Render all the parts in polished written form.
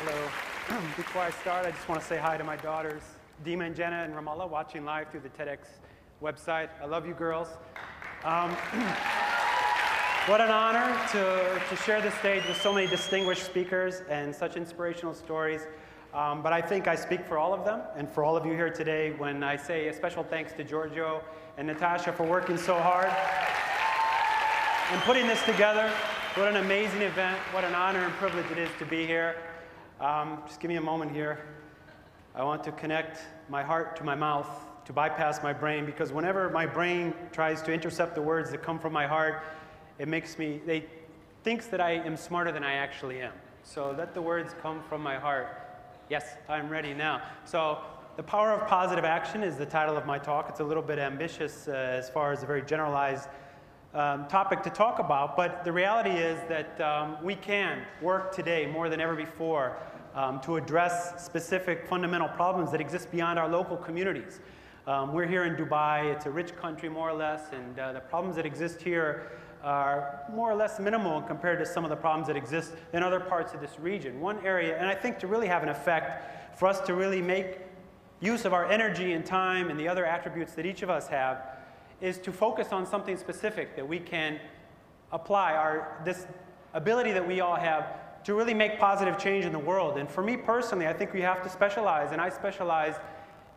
Hello. Before I start, I just want to say hi to my daughters, Dima and Jenna in Ramallah, watching live through the TEDx website. I love you girls. What an honor to share the stage with so many distinguished speakers and such inspirational stories. But I think I speak for all of them and for all of you here today when I say a special thanks to Giorgio and Natasha for working so hard and putting this together. What an amazing event. What an honor and privilege it is to be here. Just give me a moment here. I want to connect my heart to my mouth to bypass my brain, because whenever my brain tries to intercept the words that come from my heart, it thinks that I am smarter than I actually am. So let the words come from my heart. Yes, I'm ready now. So the power of positive action is the title of my talk. It's a little bit ambitious as far as a very generalized topic to talk about, but the reality is that we can work today more than ever before to address specific fundamental problems that exist beyond our local communities. We're here in Dubai. It's a rich country, more or less, and the problems that exist here are more or less minimal compared to some of the problems that exist in other parts of this region. One area, and I think to really have an effect, for us to really make use of our energy and time and the other attributes that each of us have, is to focus on something specific that we can apply, this ability that we all have to really make positive change in the world. And for me personally, I think we have to specialize, and I specialize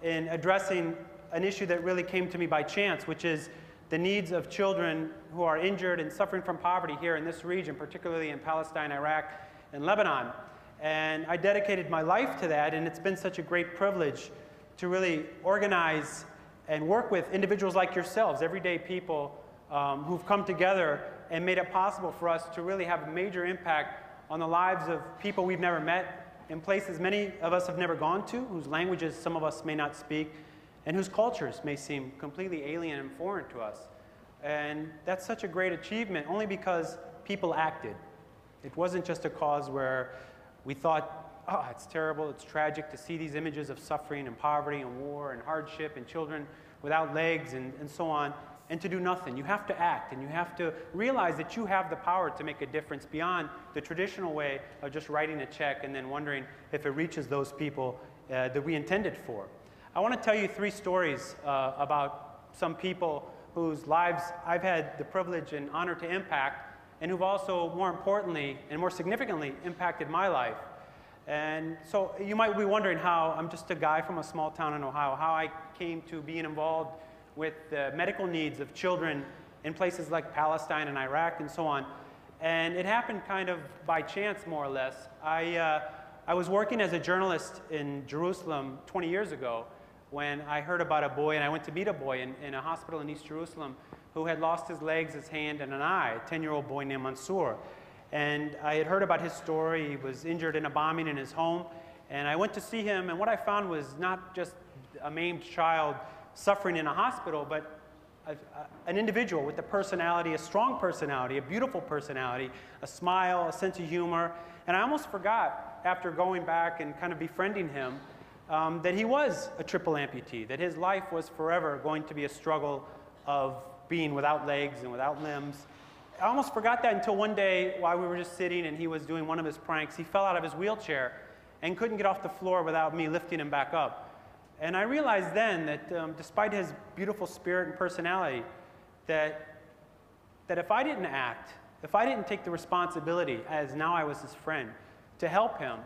in addressing an issue that really came to me by chance, which is the needs of children who are injured and suffering from poverty here in this region, particularly in Palestine, Iraq, and Lebanon. And I dedicated my life to that, and it's been such a great privilege to really organize and work with individuals like yourselves, everyday people who've come together and made it possible for us to really have a major impact on the lives of people we've never met, in places many of us have never gone to, whose languages some of us may not speak, and whose cultures may seem completely alien and foreign to us. And that's such a great achievement only because people acted. It wasn't just a cause where we thought, oh, it's terrible, it's tragic to see these images of suffering and poverty and war and hardship and children without legs and so on, and to do nothing. You have to act, and you have to realize that you have the power to make a difference beyond the traditional way of just writing a check and then wondering if it reaches those people that we intended for. I want to tell you 3 stories about some people whose lives I've had the privilege and honor to impact, and who've also, more importantly and more significantly, impacted my life. And so you might be wondering how I'm just a guy from a small town in Ohio, how I came to being involved with the medical needs of children in places like Palestine and Iraq and so on. And it happened kind of by chance, more or less. I was working as a journalist in Jerusalem 20 years ago when I heard about a boy, and I went to meet a boy in a hospital in East Jerusalem who had lost his legs, his hand, and an eye, a 10-year-old boy named Mansour. And I had heard about his story. He was injured in a bombing in his home. And I went to see him, and what I found was not just a maimed child suffering in a hospital, but an individual with a personality, a strong personality, a beautiful personality, a smile, a sense of humor. And I almost forgot, after going back and kind of befriending him, that he was a triple amputee, that his life was forever going to be a struggle of being without legs and without limbs. I almost forgot that until one day, while we were just sitting and he was doing one of his pranks, he fell out of his wheelchair and couldn't get off the floor without me lifting him back up. And I realized then that despite his beautiful spirit and personality, that if I didn't act, if I didn't take the responsibility, as now I was his friend, to help him,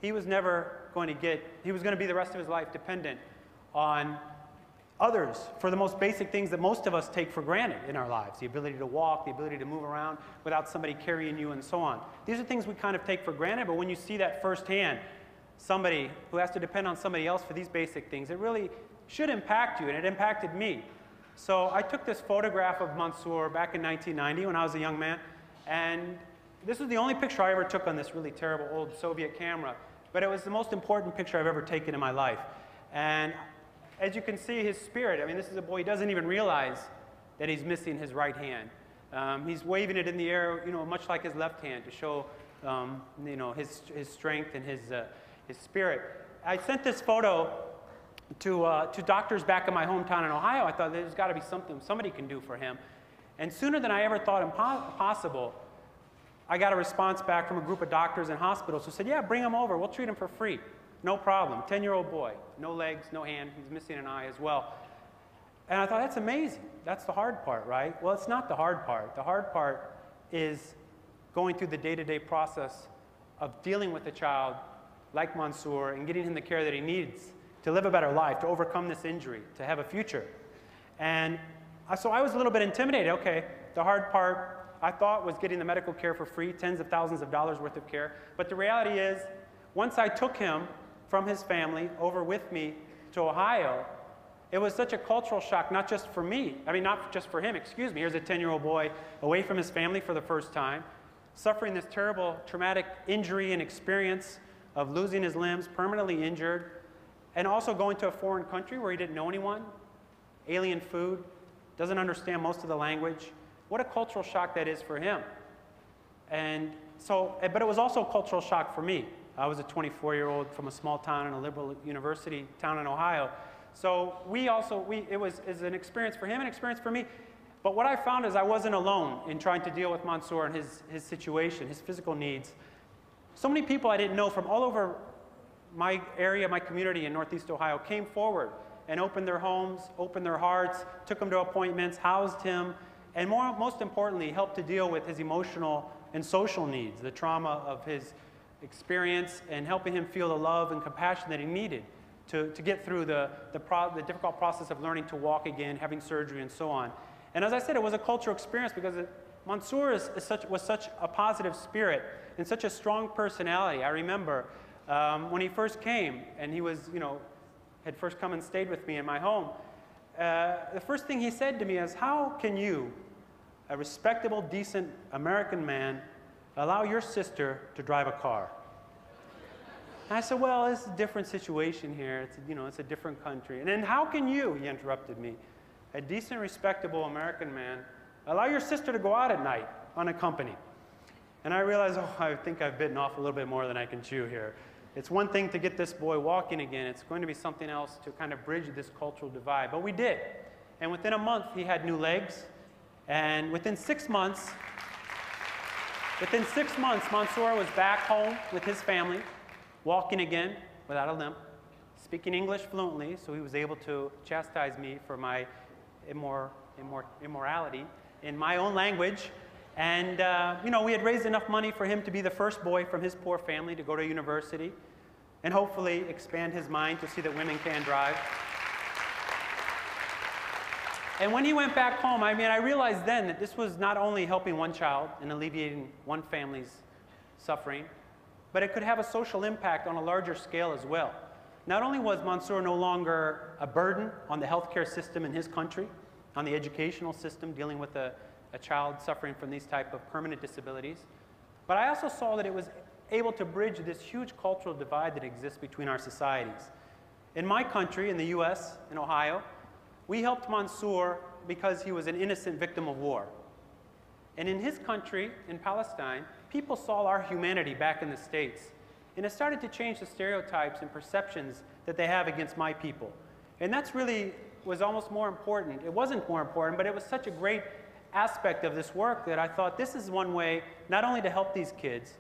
he was never going to he was going to be the rest of his life dependent on others for the most basic things that most of us take for granted in our lives, the ability to walk, the ability to move around without somebody carrying you, and so on. These are things we kind of take for granted, but when you see that firsthand, somebody who has to depend on somebody else for these basic things, it really should impact you, and it impacted me. So I took this photograph of Mansour back in 1990 when I was a young man, and this was the only picture I ever took on this really terrible old Soviet camera, but it was the most important picture I've ever taken in my life. And as you can see, his spirit, I mean, this is a boy, he doesn't even realize that he's missing his right hand. He's waving it in the air, you know, much like his left hand to show, you know, his strength and his spirit. I sent this photo to doctors back in my hometown in Ohio. I thought there's got to be something somebody can do for him. And sooner than I ever thought possible, I got a response back from a group of doctors and hospitals who said, yeah, bring him over. We'll treat him for free. No problem. 10-year-old boy. No legs, no hand. He's missing an eye as well. And I thought, that's amazing. That's the hard part, right? Well, it's not the hard part. The hard part is going through the day-to-day process of dealing with a child like Mansour and getting him the care that he needs to live a better life, to overcome this injury, to have a future. And so I was a little bit intimidated. Okay, the hard part I thought was getting the medical care for free, tens of thousands of dollars worth of care. But the reality is, once I took him from his family over with me to Ohio, it was such a cultural shock, not just for me. I mean, not just for him, excuse me. Here's a 10-year-old boy away from his family for the first time, suffering this terrible traumatic injury and experience of losing his limbs, permanently injured, and also going to a foreign country where he didn't know anyone, alien food, doesn't understand most of the language. What a cultural shock that is for him. And so, but it was also a cultural shock for me. I was a 24-year-old from a small town in a liberal university town in Ohio. So it was an experience for him, an experience for me. But what I found is I wasn't alone in trying to deal with Mansour and his situation, his physical needs. So many people I didn't know from all over my area, my community in Northeast Ohio came forward and opened their homes, opened their hearts, took him to appointments, housed him, and most importantly, helped to deal with his emotional and social needs, the trauma of his experience, and helping him feel the love and compassion that he needed to get through the difficult process of learning to walk again, having surgery, and so on. And as I said, it was a cultural experience because Mansour was such a positive spirit and such a strong personality. I remember when he first came and he was, had first come and stayed with me in my home, the first thing he said to me is, how can you, a respectable, decent American man, allow your sister to drive a car? And I said, well, it's a different situation here. It's a different country. And then how can you, he interrupted me, a decent, respectable American man, allow your sister to go out at night unaccompanied? And I realized, I think I've bitten off a little bit more than I can chew here. It's one thing to get this boy walking again. It's going to be something else to kind of bridge this cultural divide. But we did. And within a month, he had new legs. And within 6 months, Mansour was back home with his family, walking again without a limp, speaking English fluently, so he was able to chastise me for my immorality in my own language. And we had raised enough money for him to be the first boy from his poor family to go to university and hopefully expand his mind to see that women can drive. And when he went back home, I realized then that this was not only helping one child and alleviating one family's suffering, but it could have a social impact on a larger scale as well. Not only was Mansour no longer a burden on the healthcare system in his country, on the educational system dealing with a child suffering from these type of permanent disabilities, but I also saw that it was able to bridge this huge cultural divide that exists between our societies. In my country, in the US, in Ohio, we helped Mansour because he was an innocent victim of war. And in his country, in Palestine, people saw our humanity back in the States. And it started to change the stereotypes and perceptions that they have against my people. And that's really was almost more important. It wasn't more important, but it was such a great aspect of this work that I thought this is one way not only to help these kids,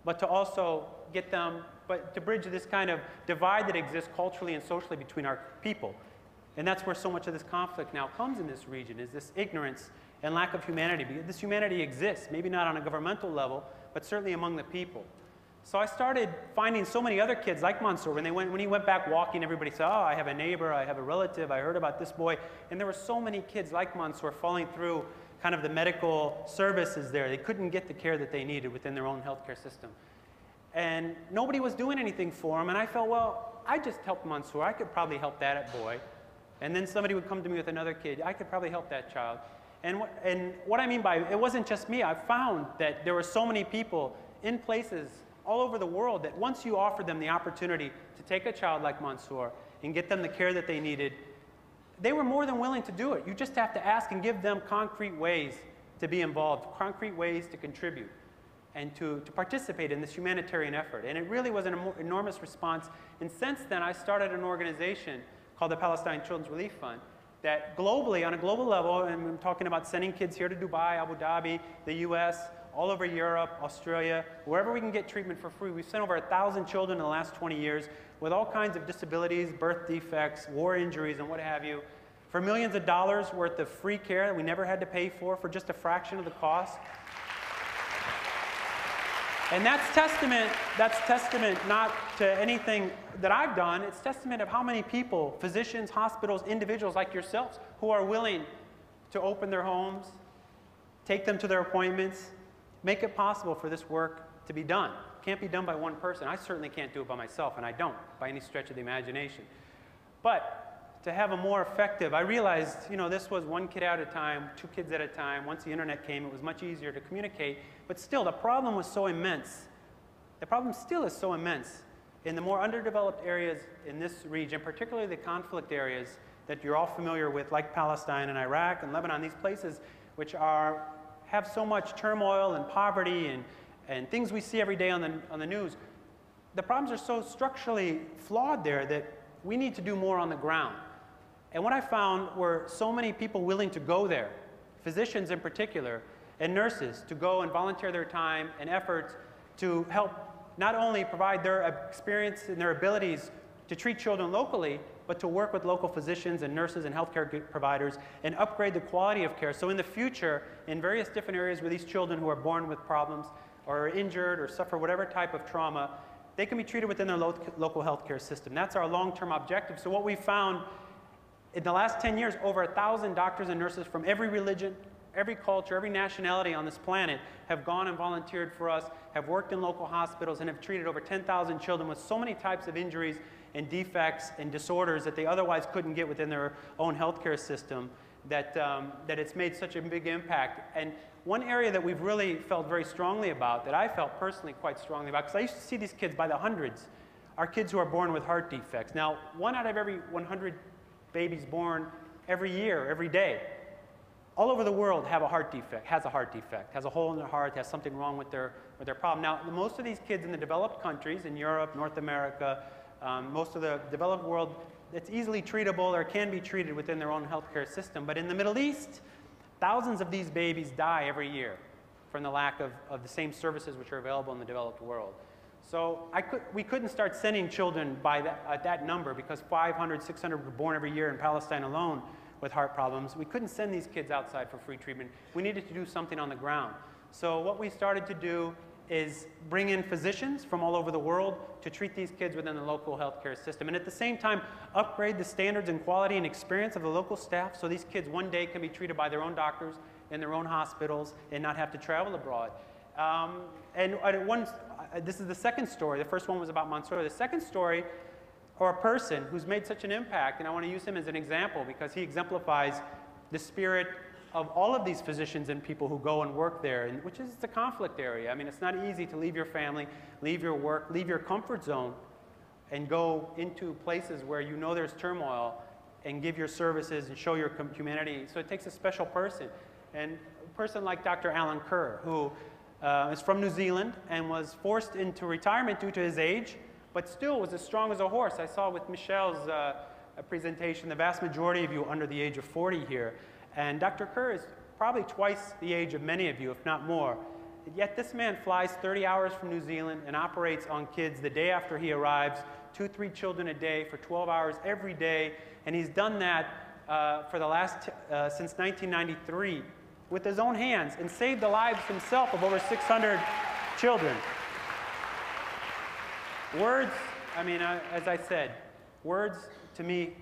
but to also get them, but to bridge this kind of divide that exists culturally and socially between our people. And that's where so much of this conflict now comes in this region, is this ignorance and lack of humanity. Because this humanity exists, maybe not on a governmental level, but certainly among the people. So I started finding so many other kids like Mansour. When he went back walking, everybody said, oh, I have a neighbor, I have a relative, I heard about this boy. And there were so many kids like Mansour falling through kind of the medical services there. They couldn't get the care that they needed within their own healthcare system. And nobody was doing anything for him. And I felt, well, I just helped Mansour. I could probably help that boy. And then somebody would come to me with another kid. I could probably help that child. And what I mean by it wasn't just me. I found that there were so many people in places all over the world that once you offer them the opportunity to take a child like Mansour and get them the care that they needed, they were more than willing to do it. You just have to ask and give them concrete ways to be involved, concrete ways to contribute and to participate in this humanitarian effort. And it really was an enormous response. And since then, I started an organization called the Palestine Children's Relief Fund that globally, on a global level, and I'm talking about sending kids here to Dubai, Abu Dhabi, the US, all over Europe, Australia, wherever we can get treatment for free. We've sent over 1,000 children in the last 20 years with all kinds of disabilities, birth defects, war injuries, and what have you, for millions of dollars worth of free care that we never had to pay for just a fraction of the cost. And that's testament not to anything that I've done. It's testament of how many people, physicians, hospitals, individuals like yourselves, who are willing to open their homes, take them to their appointments, make it possible for this work to be done. It can't be done by one person. I certainly can't do it by myself, and I don't by any stretch of the imagination. But to have a more effective, I realized, this was one kid at a time, 2 kids at a time. Once the internet came, it was much easier to communicate. But still, the problem was so immense. The problem still is so immense in the more underdeveloped areas in this region, particularly the conflict areas that you're all familiar with, like Palestine and Iraq and Lebanon, these places which have so much turmoil and poverty and things we see every day on the news. The problems are so structurally flawed there that we need to do more on the ground. And what I found were so many people willing to go there, physicians in particular, and nurses, to go and volunteer their time and efforts to help not only provide their experience and their abilities to treat children locally, but to work with local physicians and nurses and healthcare providers and upgrade the quality of care. So in the future, in various different areas where these children who are born with problems or are injured or suffer whatever type of trauma, they can be treated within their local healthcare system. That's our long-term objective. So what we found in the last 10 years, over 1,000 doctors and nurses from every religion, every culture, every nationality on this planet have gone and volunteered for us, have worked in local hospitals, and have treated over 10,000 children with so many types of injuries and defects and disorders that they otherwise couldn't get within their own healthcare system, that it's made such a big impact. And one area that we've really felt very strongly about, that I felt personally quite strongly about, because I used to see these kids by the hundreds, are kids who are born with heart defects. Now, 1 out of every 100 babies born every year, every day, all over the world has a heart defect, has a hole in their heart, has something wrong with their problem. Now, most of these kids in the developed countries, in Europe, North America, most of the developed world, it's easily treatable or can be treated within their own healthcare system. But in the Middle East, thousands of these babies die every year from the lack of the same services which are available in the developed world. So we couldn't start sending children by that number, because 500, 600 were born every year in Palestine alone with heart problems. We couldn't send these kids outside for free treatment. We needed to do something on the ground. So what we started to do is bring in physicians from all over the world to treat these kids within the local healthcare system, and at the same time upgrade the standards and quality and experience of the local staff, so these kids one day can be treated by their own doctors in their own hospitals and not have to travel abroad. This is the second story. The first one was about Mansour. The second story, or a person who's made such an impact, and I want to use him as an example because he exemplifies the spirit of all of these physicians and people who go and work there, which is the conflict area. I mean, it's not easy to leave your family, leave your work, leave your comfort zone, and go into places where you know there's turmoil and give your services and show your humanity. So it takes a special person. And a person like Dr. Alan Kerr, who is from New Zealand and was forced into retirement due to his age, but still was as strong as a horse. I saw with Michelle's presentation, the vast majority of you are under the age of 40 here. And Dr. Kerr is probably twice the age of many of you, if not more. Yet this man flies 30 hours from New Zealand and operates on kids the day after he arrives, 2, 3 children a day for 12 hours every day. And he's done that for the since 1993 with his own hands, and saved the lives himself of over 600 children. Words, I mean, as I said, words to me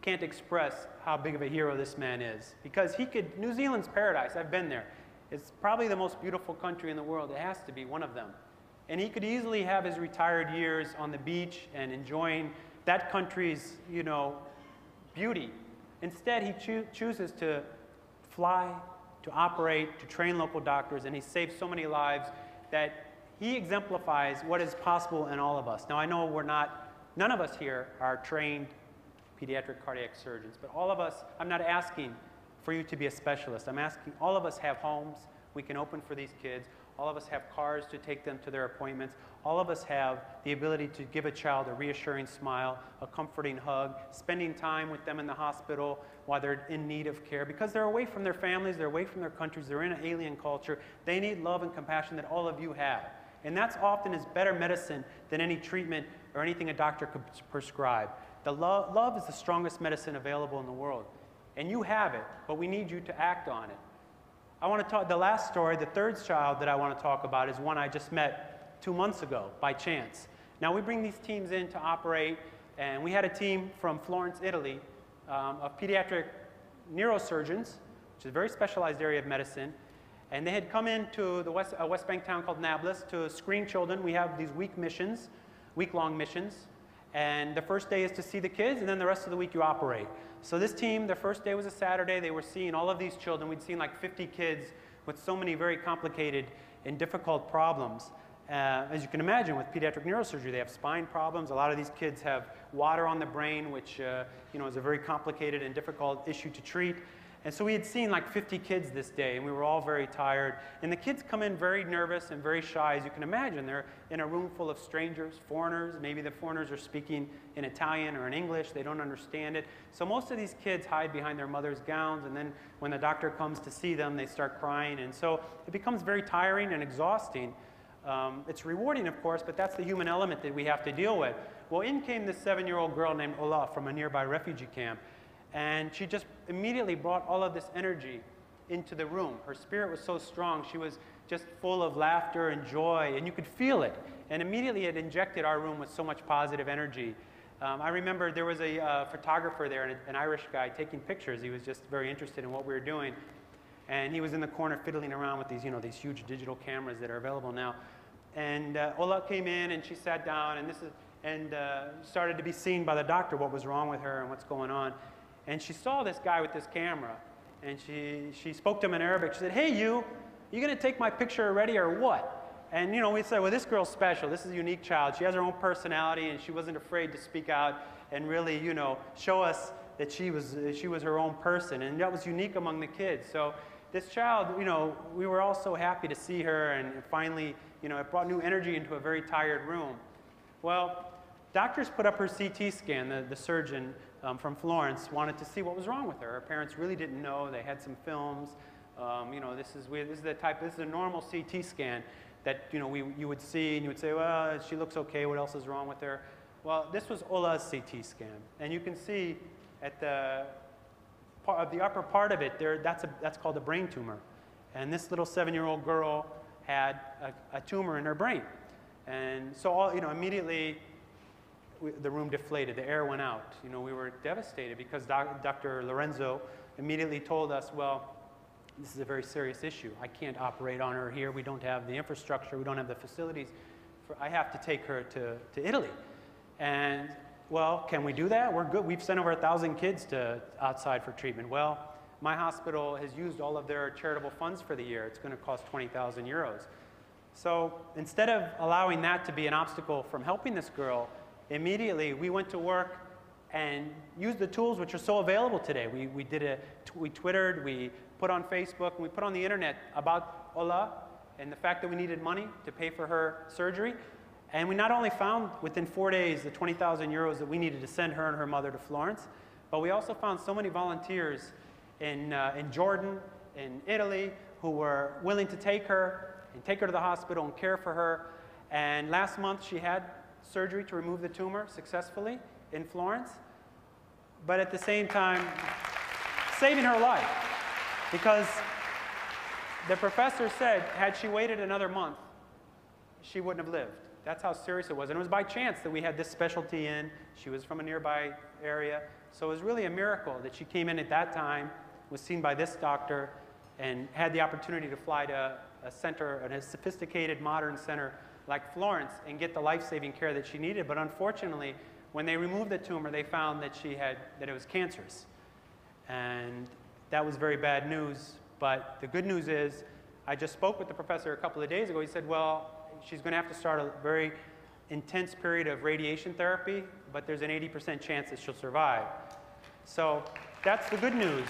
can't express how big of a hero this man is. Because New Zealand's paradise, I've been there. It's probably the most beautiful country in the world. It has to be one of them. And he could easily have his retired years on the beach and enjoying that country's, beauty. Instead, he chooses to fly, to operate, to train local doctors, and he saved so many lives that he exemplifies what is possible in all of us. Now, I know none of us here are trained pediatric cardiac surgeons, but all of us, I'm not asking for you to be a specialist. I'm asking, all of us have homes, we can open for these kids. All of us have cars to take them to their appointments. All of us have the ability to give a child a reassuring smile, a comforting hug, spending time with them in the hospital while they're in need of care. Because they're away from their families, they're away from their countries, they're in an alien culture. They need love and compassion that all of you have. And that's often is better medicine than any treatment or anything a doctor could prescribe. Love is the strongest medicine available in the world. And you have it, but we need you to act on it. I want to talk, the last story, the third child that I want to talk about is one I just met 2 months ago by chance. Now we bring these teams in to operate, and we had a team from Florence, Italy, of pediatric neurosurgeons, which is a very specialized area of medicine, and they had come into the West Bank town called Nablus to screen children. We have these week-long missions, and the first day is to see the kids, and then the rest of the week you operate. So this team, the first day was a Saturday. They were seeing all of these children. We'd seen like 50 kids with so many very complicated and difficult problems. As you can imagine, with pediatric neurosurgery, they have spine problems. A lot of these kids have water on the brain, which is a very complicated and difficult issue to treat. And so we had seen like 50 kids this day, and we were all very tired. And the kids come in very nervous and very shy, as you can imagine. They're in a room full of strangers, foreigners. Maybe the foreigners are speaking in Italian or in English. They don't understand it. So most of these kids hide behind their mother's gowns, and then when the doctor comes to see them, they start crying. And so it becomes very tiring and exhausting. It's rewarding, of course, but that's the human element that we have to deal with. Well, in came this 7-year-old girl named Ola from a nearby refugee camp. And she just immediately brought all of this energy into the room. Her spirit was so strong. She was just full of laughter and joy, and you could feel it. And immediately it injected our room with so much positive energy. I remember there was a photographer there, an Irish guy, taking pictures. He was just very interested in what we were doing. And he was in the corner fiddling around with these huge digital cameras that are available now. And Ola came in, and she sat down, and started to be seen by the doctor what was wrong with her and what's going on. And she saw this guy with this camera, and she spoke to him in Arabic. She said, "Hey, you going to take my picture already or what?" And we said, well, this girl's special. This is a unique child. She has her own personality, and she wasn't afraid to speak out and really, show us that she was her own person, and that was unique among the kids. So this child, we were all so happy to see her, and finally, it brought new energy into a very tired room. Well, doctors put up her CT scan. The surgeon from Florence wanted to see what was wrong with her. Her parents really didn't know. They had some films. This is a normal CT scan that you would see, and you would say, well, she looks okay. What else is wrong with her? Well, this was Ola's CT scan, and you can see at the upper part of it there. That's called a brain tumor, and this little 7-year-old girl had a tumor in her brain, and so immediately. The room deflated. The air went out. We were devastated because Dr. Lorenzo immediately told us, well, this is a very serious issue. I can't operate on her here. We don't have the infrastructure. We don't have the facilities. I have to take her to Italy. And, well, can we do that? We're good. We've sent over 1,000 kids outside for treatment. Well, my hospital has used all of their charitable funds for the year. It's going to cost 20,000 euros. So instead of allowing that to be an obstacle from helping this girl, immediately, we went to work and used the tools which are so available today. We Twittered, we put on Facebook, and we put on the internet about Ola and the fact that we needed money to pay for her surgery. And we not only found within 4 days the 20,000 euros that we needed to send her and her mother to Florence, but we also found so many volunteers in Jordan, in Italy, who were willing to take her to the hospital and care for her. And last month she had surgery to remove the tumor successfully in Florence, but at the same time saving her life, because the professor said had she waited another month, she wouldn't have lived. That's how serious it was. And it was by chance that we had this specialty in. She was from a nearby area, so it was really a miracle that she came in at that time, was seen by this doctor, and had the opportunity to fly to a center, a sophisticated modern center like Florence, and get the life-saving care that she needed. But unfortunately, when they removed the tumor, they found that that it was cancerous. And that was very bad news. But the good news is, I just spoke with the professor a couple of days ago. He said, well, she's going to have to start a very intense period of radiation therapy, but there's an 80% chance that she'll survive. So that's the good news.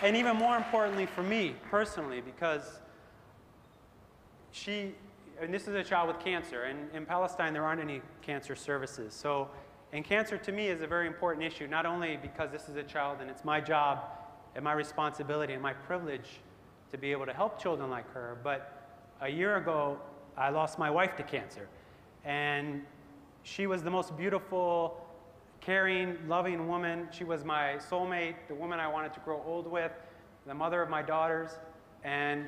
And even more importantly for me, personally, because and this is a child with cancer, and in Palestine there aren't any cancer services. So, and cancer to me is a very important issue, not only because this is a child and it's my job and my responsibility and my privilege to be able to help children like her, but a year ago I lost my wife to cancer. And she was the most beautiful, caring, loving woman. She was my soulmate, the woman I wanted to grow old with, the mother of my daughters. And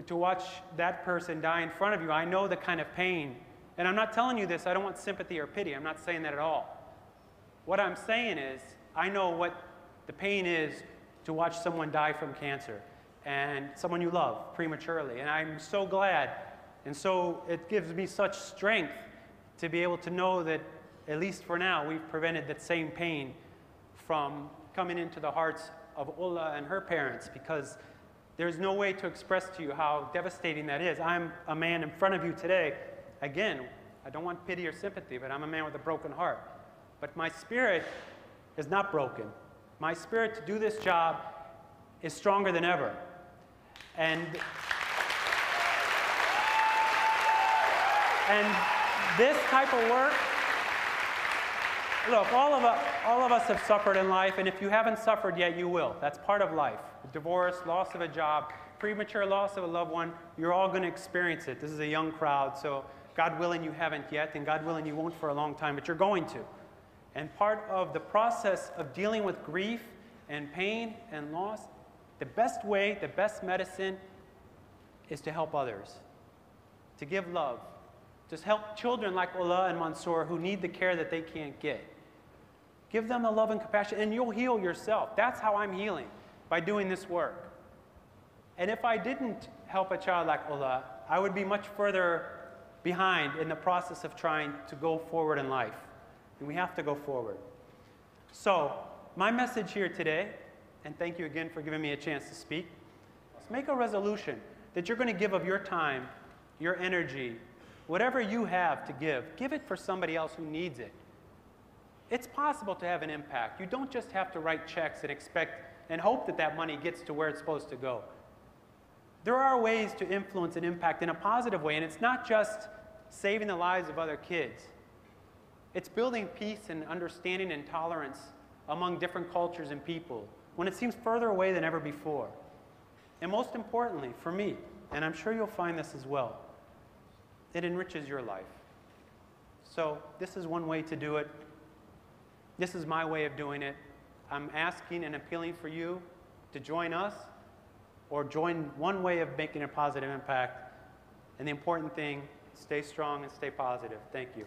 to watch that person die in front of you, I know the kind of pain. And I'm not telling you this, I don't want sympathy or pity. I'm not saying that at all. What I'm saying is, I know what the pain is to watch someone die from cancer and someone you love prematurely. And I'm so glad, and so it gives me such strength to be able to know that, at least for now, we've prevented that same pain from coming into the hearts of Ulla and her parents, because there's no way to express to you how devastating that is. I'm a man in front of you today. Again, I don't want pity or sympathy, but I'm a man with a broken heart. But my spirit is not broken. My spirit to do this job is stronger than ever. And this type of work, look, all of us have suffered in life, and if you haven't suffered yet, you will. That's part of life. Divorce, loss of a job, premature loss of a loved one, you're all going to experience it. This is a young crowd, so God willing you haven't yet, and God willing you won't for a long time, but you're going to. And part of the process of dealing with grief and pain and loss, the best way, the best medicine is to help others, to give love. Just help children like Ola and Mansour who need the care that they can't get. Give them the love and compassion, and you'll heal yourself. That's how I'm healing, by doing this work. And if I didn't help a child like Ola, I would be much further behind in the process of trying to go forward in life. And we have to go forward. So, my message here today, and thank you again for giving me a chance to speak, is make a resolution that you're going to give of your time, your energy, whatever you have to give it for somebody else who needs it. It's possible to have an impact. You don't just have to write checks and expect and hope that that money gets to where it's supposed to go. There are ways to influence and impact in a positive way, and it's not just saving the lives of other kids. It's building peace and understanding and tolerance among different cultures and people when it seems further away than ever before. And most importantly, for me, and I'm sure you'll find this as well, it enriches your life. So this is one way to do it. This is my way of doing it. I'm asking and appealing for you to join us or join one way of making a positive impact. And the important thing, stay strong and stay positive. Thank you.